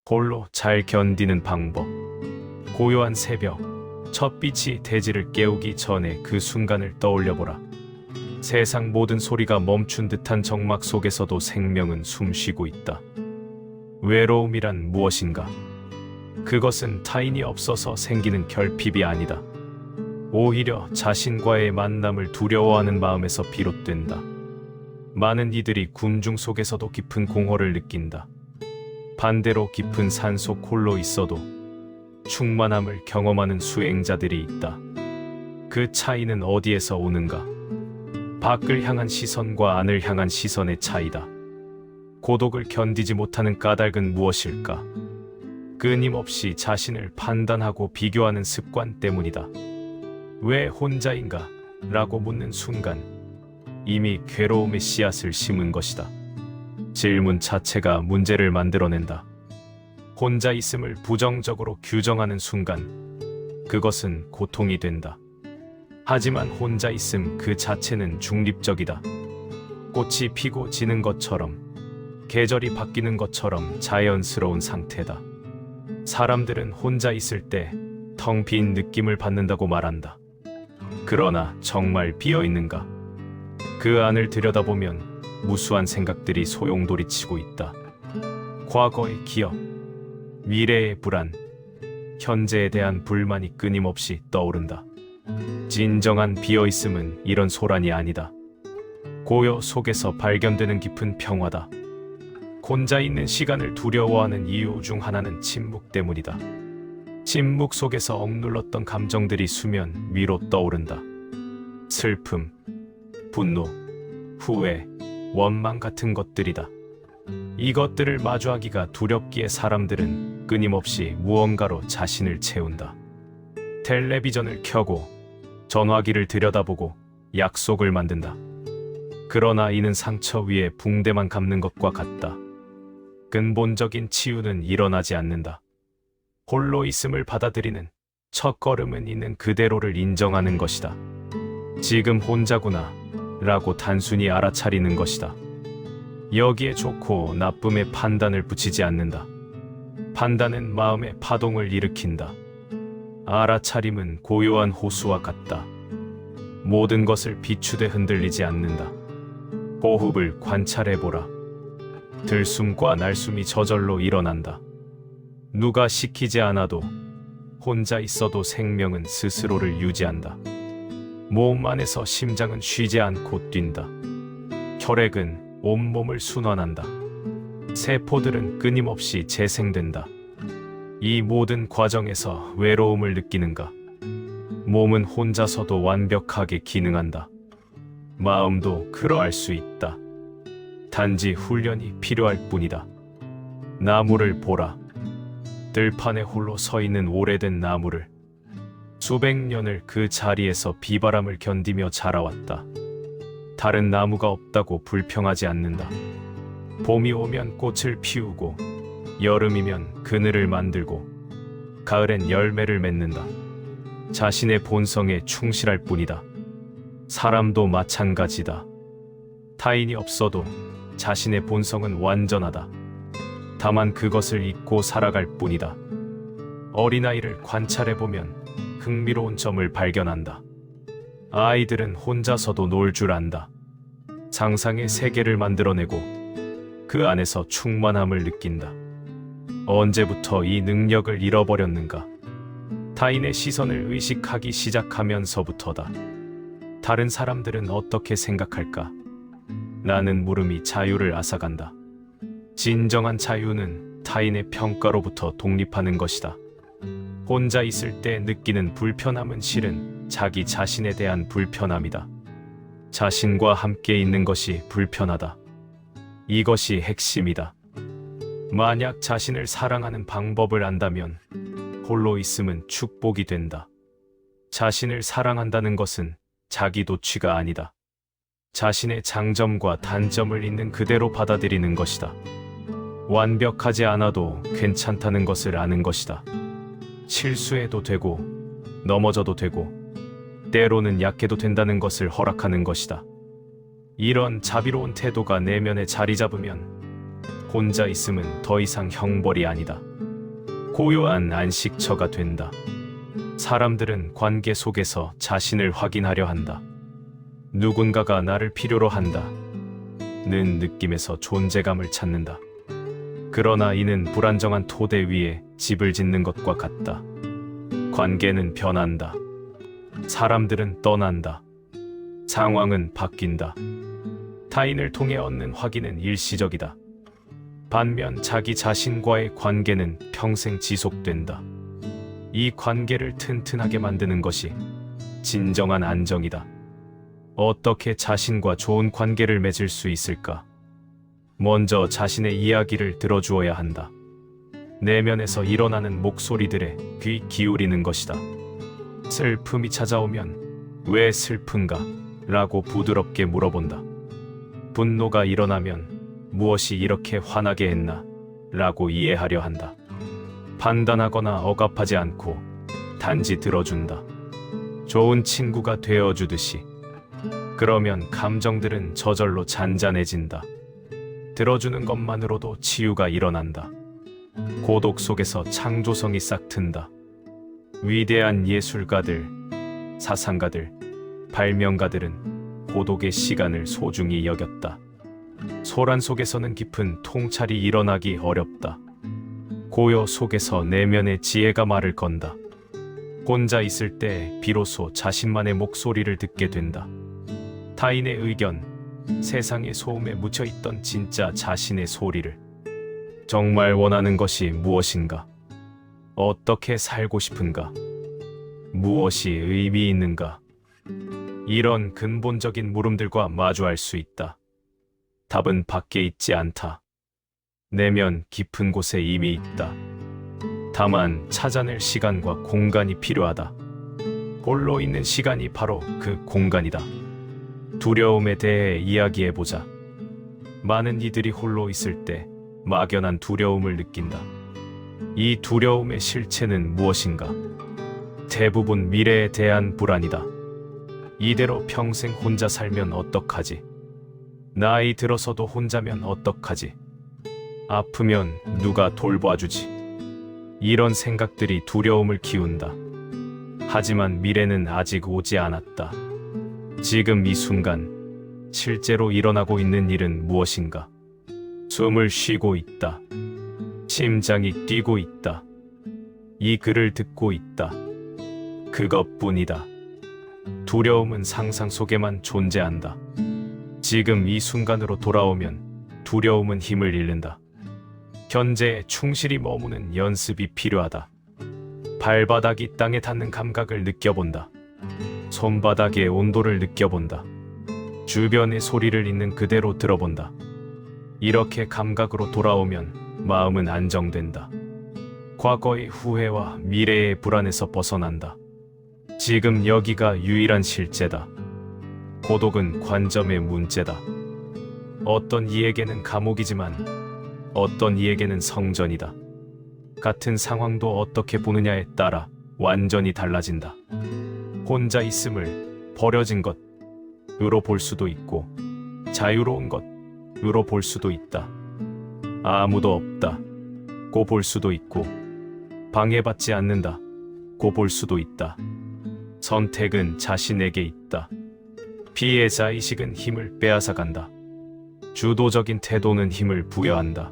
홀로 잘 견디는 방법. 고요한 새벽, 첫 빛이 대지를 깨우기 전에 그 순간을 떠올려보라. 세상 모든 소리가 멈춘 듯한 정막 속에서도 생명은 숨쉬고 있다. 외로움이란 무엇인가? 그것은 타인이 없어서 생기는 결핍이 아니다. 오히려 자신과의 만남을 두려워하는 마음에서 비롯된다. 많은 이들이 군중 속에서도 깊은 공허를 느낀다. 반대로 깊은 산속 홀로 있어도 충만함을 경험하는 수행자들이 있다. 그 차이는 어디에서 오는가? 밖을 향한 시선과 안을 향한 시선의 차이다. 고독을 견디지 못하는 까닭은 무엇일까? 끊임없이 자신을 판단하고 비교하는 습관 때문이다. 왜 혼자인가? 라고 묻는 순간 이미 괴로움의 씨앗을 심은 것이다. 질문 자체가 문제를 만들어낸다. 혼자 있음을 부정적으로 규정하는 순간 그것은 고통이 된다. 하지만 혼자 있음 그 자체는 중립적이다. 꽃이 피고 지는 것처럼, 계절이 바뀌는 것처럼 자연스러운 상태다. 사람들은 혼자 있을 때 텅 빈 느낌을 받는다고 말한다. 그러나 정말 비어 있는가? 그 안을 들여다보면 무수한 생각들이 소용돌이치고 있다. 과거의 기억, 미래의 불안, 현재에 대한 불만이 끊임없이 떠오른다. 진정한 비어있음은 이런 소란이 아니다. 고요 속에서 발견되는 깊은 평화다. 혼자 있는 시간을 두려워하는 이유 중 하나는 침묵 때문이다. 침묵 속에서 억눌렀던 감정들이 수면 위로 떠오른다. 슬픔, 분노, 후회, 원망 같은 것들이다. 이것들을 마주하기가 두렵기에 사람들은 끊임없이 무언가로 자신을 채운다. 텔레비전을 켜고 전화기를 들여다보고 약속을 만든다. 그러나 이는 상처 위에 붕대만 감는 것과 같다. 근본적인 치유는 일어나지 않는다. 홀로 있음을 받아들이는 첫 걸음은 있는 그대로를 인정하는 것이다. 지금 혼자구나 라고 단순히 알아차리는 것이다. 여기에 좋고 나쁨의 판단을 붙이지 않는다. 판단은 마음의 파동을 일으킨다. 알아차림은 고요한 호수와 같다. 모든 것을 비추되 흔들리지 않는다. 호흡을 관찰해보라. 들숨과 날숨이 저절로 일어난다. 누가 시키지 않아도 혼자 있어도 생명은 스스로를 유지한다. 몸 안에서 심장은 쉬지 않고 뛴다. 혈액은 온몸을 순환한다. 세포들은 끊임없이 재생된다. 이 모든 과정에서 외로움을 느끼는가? 몸은 혼자서도 완벽하게 기능한다. 마음도 그러할 수 있다. 단지 훈련이 필요할 뿐이다. 나무를 보라. 들판에 홀로 서 있는 오래된 나무를. 수백 년을 그 자리에서 비바람을 견디며 자라왔다. 다른 나무가 없다고 불평하지 않는다. 봄이 오면 꽃을 피우고, 여름이면 그늘을 만들고, 가을엔 열매를 맺는다. 자신의 본성에 충실할 뿐이다. 사람도 마찬가지다. 타인이 없어도 자신의 본성은 완전하다. 다만 그것을 잊고 살아갈 뿐이다. 어린아이를 관찰해보면 흥미로운 점을 발견한다. 아이들은 혼자서도 놀 줄 안다. 상상의 세계를 만들어내고 그 안에서 충만함을 느낀다. 언제부터 이 능력을 잃어버렸는가? 타인의 시선을 의식하기 시작하면서부터다. 다른 사람들은 어떻게 생각할까? 라는 물음이 자유를 앗아간다. 진정한 자유는 타인의 평가로부터 독립하는 것이다. 혼자 있을 때 느끼는 불편함은 실은 자기 자신에 대한 불편함이다. 자신과 함께 있는 것이 불편하다. 이것이 핵심이다. 만약 자신을 사랑하는 방법을 안다면 홀로 있음은 축복이 된다. 자신을 사랑한다는 것은 자기 도취가 아니다. 자신의 장점과 단점을 있는 그대로 받아들이는 것이다. 완벽하지 않아도 괜찮다는 것을 아는 것이다. 실수해도 되고, 넘어져도 되고, 때로는 약해도 된다는 것을 허락하는 것이다. 이런 자비로운 태도가 내면에 자리 잡으면 혼자 있음은 더 이상 형벌이 아니다. 고요한 안식처가 된다. 사람들은 관계 속에서 자신을 확인하려 한다. 누군가가 나를 필요로 한다. 는 느낌에서 존재감을 찾는다. 그러나 이는 불안정한 토대 위에 집을 짓는 것과 같다. 관계는 변한다. 사람들은 떠난다. 상황은 바뀐다. 타인을 통해 얻는 확인은 일시적이다. 반면 자기 자신과의 관계는 평생 지속된다. 이 관계를 튼튼하게 만드는 것이 진정한 안정이다. 어떻게 자신과 좋은 관계를 맺을 수 있을까? 먼저 자신의 이야기를 들어주어야 한다. 내면에서 일어나는 목소리들에 귀 기울이는 것이다. 슬픔이 찾아오면 왜 슬픈가? 라고 부드럽게 물어본다. 분노가 일어나면 무엇이 이렇게 화나게 했나? 라고 이해하려 한다. 판단하거나 억압하지 않고 단지 들어준다. 좋은 친구가 되어주듯이. 그러면 감정들은 저절로 잔잔해진다. 들어주는 것만으로도 치유가 일어난다. 고독 속에서 창조성이 싹튼다. 위대한 예술가들, 사상가들, 발명가들은 고독의 시간을 소중히 여겼다. 소란 속에서는 깊은 통찰이 일어나기 어렵다. 고요 속에서 내면의 지혜가 말을 건다. 혼자 있을 때 비로소 자신만의 목소리를 듣게 된다. 타인의 의견, 세상의 소음에 묻혀있던 진짜 자신의 소리를. 정말 원하는 것이 무엇인가? 어떻게 살고 싶은가? 무엇이 의미 있는가? 이런 근본적인 물음들과 마주할 수 있다. 답은 밖에 있지 않다. 내면 깊은 곳에 이미 있다. 다만 찾아낼 시간과 공간이 필요하다. 홀로 있는 시간이 바로 그 공간이다. 두려움에 대해 이야기해보자. 많은 이들이 홀로 있을 때 막연한 두려움을 느낀다. 이 두려움의 실체는 무엇인가? 대부분 미래에 대한 불안이다. 이대로 평생 혼자 살면 어떡하지? 나이 들어서도 혼자면 어떡하지? 아프면 누가 돌봐주지? 이런 생각들이 두려움을 키운다. 하지만 미래는 아직 오지 않았다. 지금 이 순간, 실제로 일어나고 있는 일은 무엇인가? 숨을 쉬고 있다. 심장이 뛰고 있다. 이 글을 듣고 있다. 그것뿐이다. 두려움은 상상 속에만 존재한다. 지금 이 순간으로 돌아오면 두려움은 힘을 잃는다. 현재에 충실히 머무는 연습이 필요하다. 발바닥이 땅에 닿는 감각을 느껴본다. 손바닥의 온도를 느껴본다. 주변의 소리를 있는 그대로 들어본다. 이렇게 감각으로 돌아오면 마음은 안정된다. 과거의 후회와 미래의 불안에서 벗어난다. 지금 여기가 유일한 실제다. 고독은 관점의 문제다. 어떤 이에게는 감옥이지만 어떤 이에게는 성전이다. 같은 상황도 어떻게 보느냐에 따라 완전히 달라진다. 혼자 있음을 버려진 것으로 볼 수도 있고 자유로운 것으로 볼 수도 있다. 아무도 없다 고 볼 수도 있고 방해받지 않는다 고 볼 수도 있다. 선택은 자신에게 있다. 피해자의식은 힘을 빼앗아간다. 주도적인 태도는 힘을 부여한다.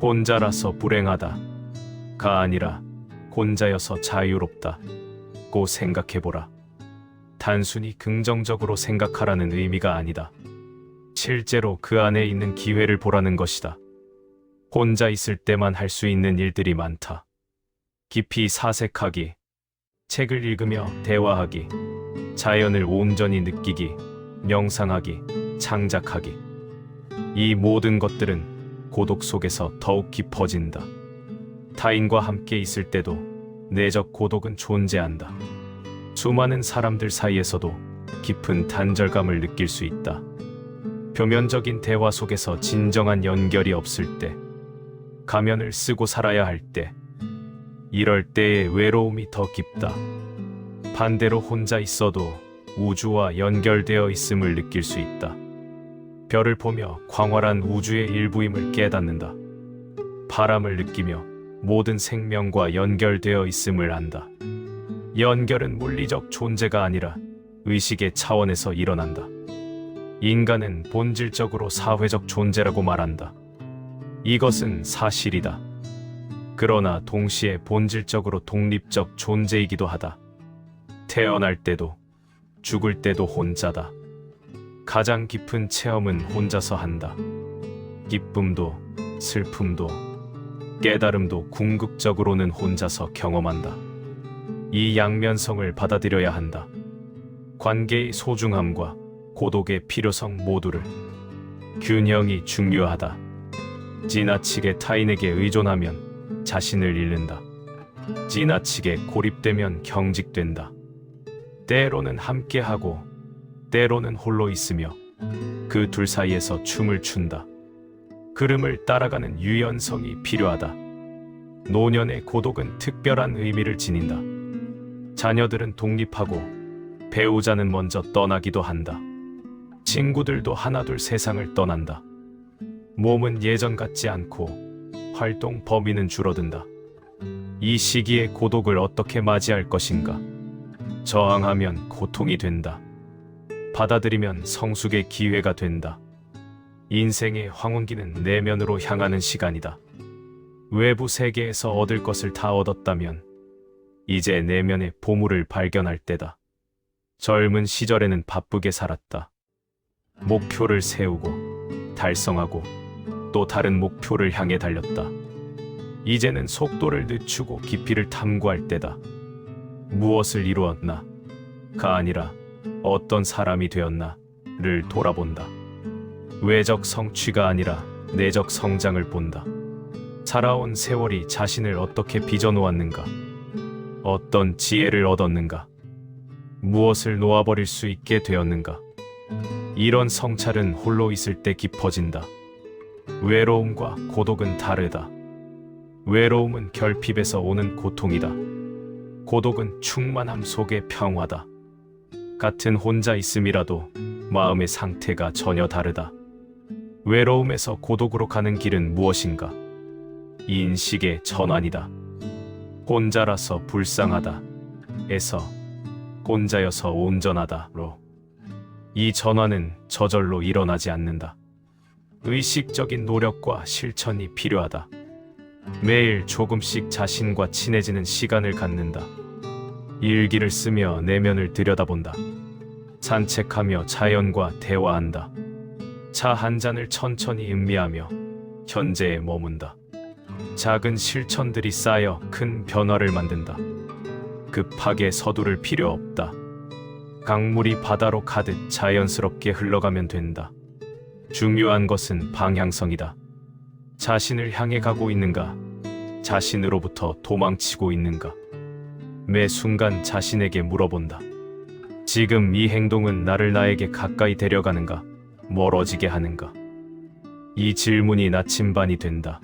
혼자라서 불행하다가 아니라 혼자여서 자유롭다 고 생각해보라. 단순히 긍정적으로 생각하라는 의미가 아니다. 실제로 그 안에 있는 기회를 보라는 것이다. 혼자 있을 때만 할 수 있는 일들이 많다. 깊이 사색하기, 책을 읽으며 대화하기, 자연을 온전히 느끼기, 명상하기, 창작하기. 이 모든 것들은 고독 속에서 더욱 깊어진다. 타인과 함께 있을 때도 내적 고독은 존재한다. 수많은 사람들 사이에서도 깊은 단절감을 느낄 수 있다. 표면적인 대화 속에서 진정한 연결이 없을 때, 가면을 쓰고 살아야 할 때, 이럴 때의 외로움이 더 깊다. 반대로 혼자 있어도 우주와 연결되어 있음을 느낄 수 있다. 별을 보며 광활한 우주의 일부임을 깨닫는다. 바람을 느끼며 모든 생명과 연결되어 있음을 안다. 연결은 물리적 존재가 아니라 의식의 차원에서 일어난다. 인간은 본질적으로 사회적 존재라고 말한다. 이것은 사실이다. 그러나 동시에 본질적으로 독립적 존재이기도 하다. 태어날 때도 죽을 때도 혼자다. 가장 깊은 체험은 혼자서 한다. 기쁨도 슬픔도 깨달음도 궁극적으로는 혼자서 경험한다. 이 양면성을 받아들여야 한다. 관계의 소중함과 고독의 필요성 모두를. 균형이 중요하다. 지나치게 타인에게 의존하면 자신을 잃는다. 지나치게 고립되면 경직된다. 때로는 함께하고 때로는 홀로 있으며 그 둘 사이에서 춤을 춘다. 흐름을 따라가는 유연성이 필요하다. 노년의 고독은 특별한 의미를 지닌다. 자녀들은 독립하고 배우자는 먼저 떠나기도 한다. 친구들도 하나둘 세상을 떠난다. 몸은 예전 같지 않고 활동 범위는 줄어든다. 이 시기에 고독을 어떻게 맞이할 것인가? 저항하면 고통이 된다. 받아들이면 성숙의 기회가 된다. 인생의 황혼기는 내면으로 향하는 시간이다. 외부 세계에서 얻을 것을 다 얻었다면 이제 내면의 보물을 발견할 때다. 젊은 시절에는 바쁘게 살았다. 목표를 세우고 달성하고 또 다른 목표를 향해 달렸다. 이제는 속도를 늦추고 깊이를 탐구할 때다. 무엇을 이루었나?가 아니라 어떤 사람이 되었나?를 돌아본다. 외적 성취가 아니라 내적 성장을 본다. 살아온 세월이 자신을 어떻게 빚어놓았는가? 어떤 지혜를 얻었는가? 무엇을 놓아버릴 수 있게 되었는가? 이런 성찰은 홀로 있을 때 깊어진다. 외로움과 고독은 다르다. 외로움은 결핍에서 오는 고통이다. 고독은 충만함 속의 평화다. 같은 혼자 있음이라도 마음의 상태가 전혀 다르다. 외로움에서 고독으로 가는 길은 무엇인가? 인식의 전환이다. 혼자라서 불쌍하다 에서 혼자여서 온전하다로. 이 전환은 저절로 일어나지 않는다. 의식적인 노력과 실천이 필요하다. 매일 조금씩 자신과 친해지는 시간을 갖는다. 일기를 쓰며 내면을 들여다본다. 산책하며 자연과 대화한다. 차 한 잔을 천천히 음미하며 현재에 머문다. 작은 실천들이 쌓여 큰 변화를 만든다. 급하게 서두를 필요 없다. 강물이 바다로 가듯 자연스럽게 흘러가면 된다. 중요한 것은 방향성이다. 자신을 향해 가고 있는가? 자신으로부터 도망치고 있는가? 매 순간 자신에게 물어본다. 지금 이 행동은 나를 나에게 가까이 데려가는가? 멀어지게 하는가? 이 질문이 나침반이 된다.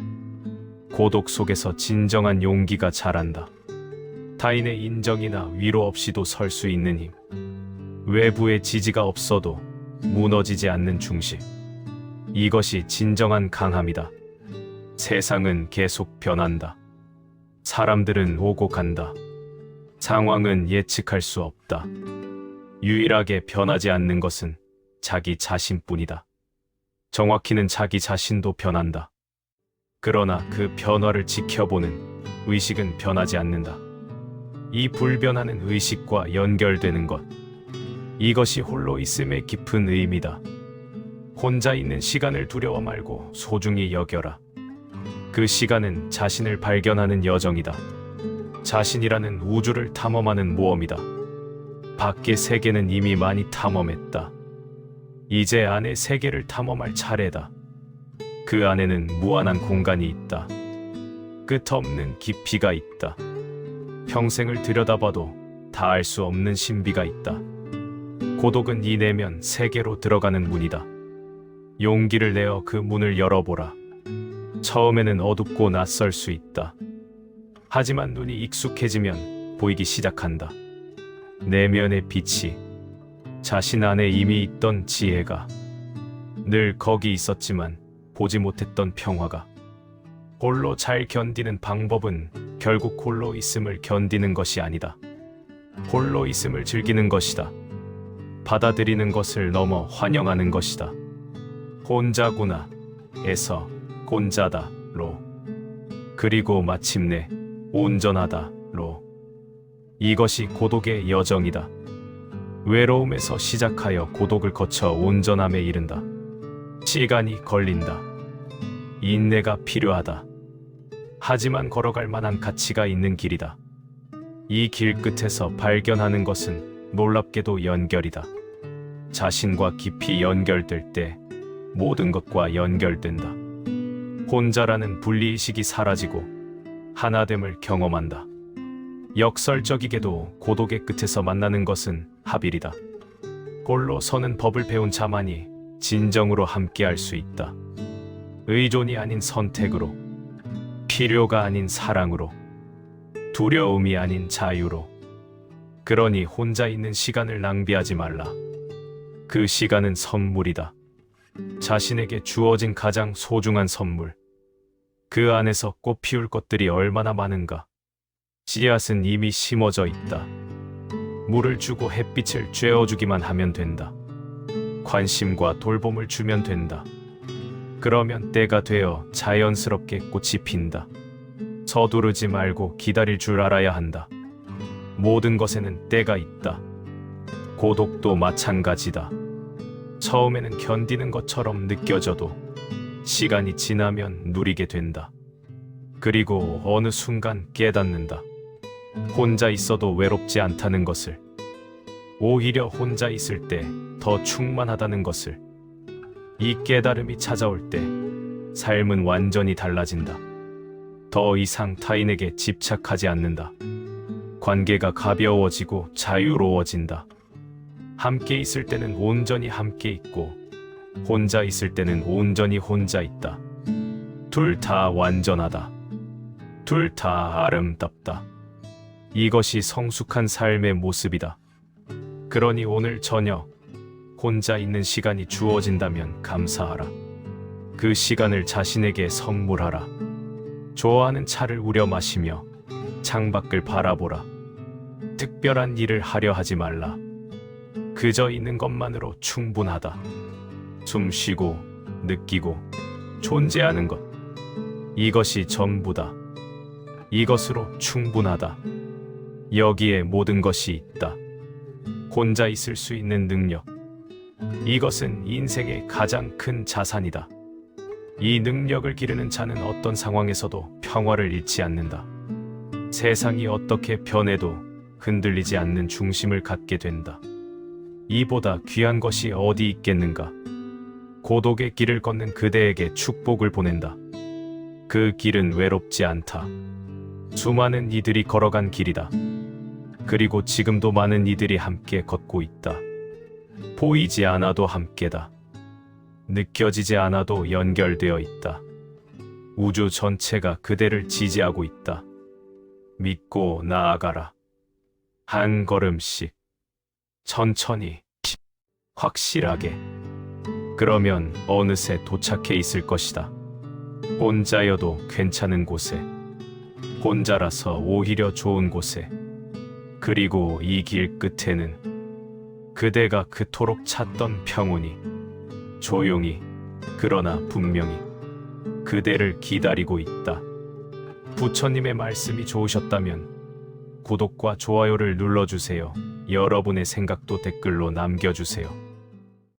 고독 속에서 진정한 용기가 자란다. 타인의 인정이나 위로 없이도 설 수 있는 힘. 외부의 지지가 없어도 무너지지 않는 중심. 이것이 진정한 강함이다. 세상은 계속 변한다. 사람들은 오고 간다. 상황은 예측할 수 없다. 유일하게 변하지 않는 것은 자기 자신뿐이다. 정확히는 자기 자신도 변한다. 그러나 그 변화를 지켜보는 의식은 변하지 않는다. 이 불변하는 의식과 연결되는 것. 이것이 홀로 있음의 깊은 의미다. 혼자 있는 시간을 두려워 말고 소중히 여겨라. 그 시간은 자신을 발견하는 여정이다. 자신이라는 우주를 탐험하는 모험이다. 밖의 세계는 이미 많이 탐험했다. 이제 안의 세계를 탐험할 차례다. 그 안에는 무한한 공간이 있다. 끝없는 깊이가 있다. 평생을 들여다봐도 다 알 수 없는 신비가 있다. 고독은 이 내면 세계로 들어가는 문이다. 용기를 내어 그 문을 열어보라. 처음에는 어둡고 낯설 수 있다. 하지만 눈이 익숙해지면 보이기 시작한다. 내면의 빛이, 자신 안에 이미 있던 지혜가 늘 거기 있었지만 보지 못했던 평화가. 홀로 잘 견디는 방법은 결국 홀로 있음을 견디는 것이 아니다. 홀로 있음을 즐기는 것이다. 받아들이는 것을 넘어 환영하는 것이다. 혼자구나 에서 혼자다로, 그리고 마침내 온전하다로. 이것이 고독의 여정이다. 외로움에서 시작하여 고독을 거쳐 온전함에 이른다. 시간이 걸린다. 인내가 필요하다. 하지만 걸어갈 만한 가치가 있는 길이다. 이 길 끝에서 발견하는 것은 놀랍게도 연결이다. 자신과 깊이 연결될 때 모든 것과 연결된다. 혼자라는 분리의식이 사라지고 하나됨을 경험한다. 역설적이게도 고독의 끝에서 만나는 것은 합일이다. 홀로 서는 법을 배운 자만이 진정으로 함께할 수 있다. 의존이 아닌 선택으로, 필요가 아닌 사랑으로, 두려움이 아닌 자유로. 그러니 혼자 있는 시간을 낭비하지 말라. 그 시간은 선물이다. 자신에게 주어진 가장 소중한 선물. 그 안에서 꽃 피울 것들이 얼마나 많은가. 씨앗은 이미 심어져 있다. 물을 주고 햇빛을 쬐어주기만 하면 된다. 관심과 돌봄을 주면 된다. 그러면 때가 되어 자연스럽게 꽃이 핀다. 서두르지 말고 기다릴 줄 알아야 한다. 모든 것에는 때가 있다. 고독도 마찬가지다. 처음에는 견디는 것처럼 느껴져도 시간이 지나면 누리게 된다. 그리고 어느 순간 깨닫는다. 혼자 있어도 외롭지 않다는 것을. 오히려 혼자 있을 때 더 충만하다는 것을. 이 깨달음이 찾아올 때 삶은 완전히 달라진다. 더 이상 타인에게 집착하지 않는다. 관계가 가벼워지고 자유로워진다. 함께 있을 때는 온전히 함께 있고 혼자 있을 때는 온전히 혼자 있다. 둘 다 완전하다. 둘 다 아름답다. 이것이 성숙한 삶의 모습이다. 그러니 오늘 저녁 혼자 있는 시간이 주어진다면 감사하라. 그 시간을 자신에게 선물하라. 좋아하는 차를 우려 마시며 창밖을 바라보라. 특별한 일을 하려 하지 말라. 그저 있는 것만으로 충분하다. 숨 쉬고 느끼고 존재하는 것. 이것이 전부다. 이것으로 충분하다. 여기에 모든 것이 있다. 혼자 있을 수 있는 능력. 이것은 인생의 가장 큰 자산이다. 이 능력을 기르는 자는 어떤 상황에서도 평화를 잃지 않는다. 세상이 어떻게 변해도 흔들리지 않는 중심을 갖게 된다. 이보다 귀한 것이 어디 있겠는가. 고독의 길을 걷는 그대에게 축복을 보낸다. 그 길은 외롭지 않다. 수많은 이들이 걸어간 길이다. 그리고 지금도 많은 이들이 함께 걷고 있다. 보이지 않아도 함께다. 느껴지지 않아도 연결되어 있다. 우주 전체가 그대를 지지하고 있다. 믿고 나아가라. 한 걸음씩, 천천히, 확실하게. 그러면 어느새 도착해 있을 것이다. 혼자여도 괜찮은 곳에, 혼자라서 오히려 좋은 곳에. 그리고 이 길 끝에는 그대가 그토록 찾던 평온이 조용히, 그러나 분명히 그대를 기다리고 있다. 부처님의 말씀이 좋으셨다면 구독과 좋아요를 눌러주세요. 여러분의 생각도 댓글로 남겨주세요.